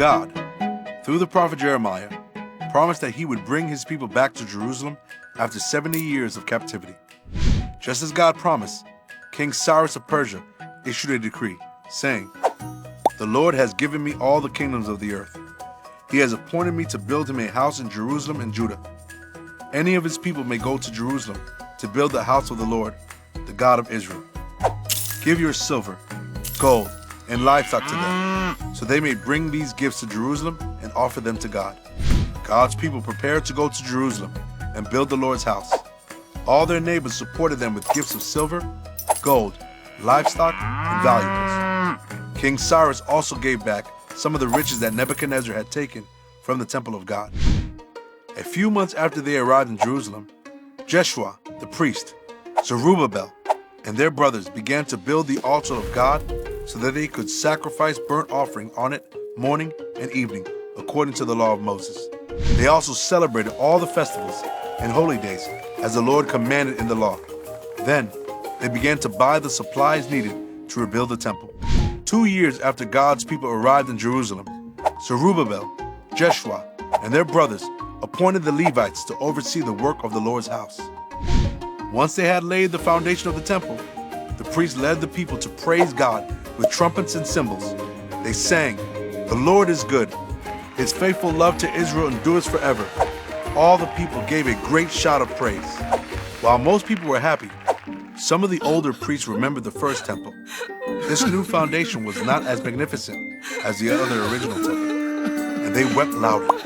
God, through the prophet Jeremiah, promised that he would bring his people back to Jerusalem after 70 years of captivity. Just as God promised, King Cyrus of Persia issued a decree, saying, "The Lord has given me all the kingdoms of the earth. He has appointed me to build him a house in Jerusalem and Judah. Any of his people may go to Jerusalem to build the house of the Lord, the God of Israel. Give your silver, gold, and livestock to them, so they may bring these gifts to Jerusalem and offer them to God." God's people prepared to go to Jerusalem and build the Lord's house. All their neighbors supported them with gifts of silver, gold, livestock, and valuables. King Cyrus also gave back some of the riches that Nebuchadnezzar had taken from the temple of God. A few months after they arrived in Jerusalem, Jeshua, the priest, Zerubbabel, and their brothers began to build the altar of God so that they could sacrifice burnt offering on it morning and evening, according to the law of Moses. They also celebrated all the festivals and holy days as the Lord commanded in the law. Then they began to buy the supplies needed to rebuild the temple. 2 years after God's people arrived in Jerusalem, Zerubbabel, Jeshua, and their brothers appointed the Levites to oversee the work of the Lord's house. Once they had laid the foundation of the temple, the priests led the people to praise God with trumpets and cymbals. They sang, "The Lord is good. His faithful love to Israel endures forever." All the people gave a great shout of praise. While most people were happy, some of the older priests remembered the first temple. This new foundation was not as magnificent as the other original temple, and they wept loudly.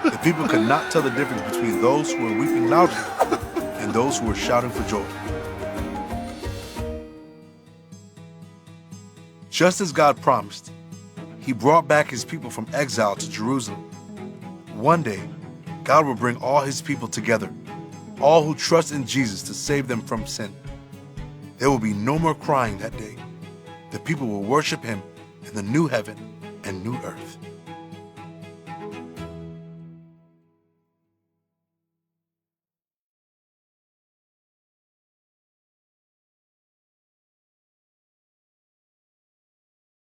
The people could not tell the difference between those who were weeping loudly and those who were shouting for joy. Just as God promised, he brought back his people from exile to Jerusalem. One day, God will bring all his people together, all who trust in Jesus to save them from sin. There will be no more crying that day. The people will worship him in the new heaven and new earth.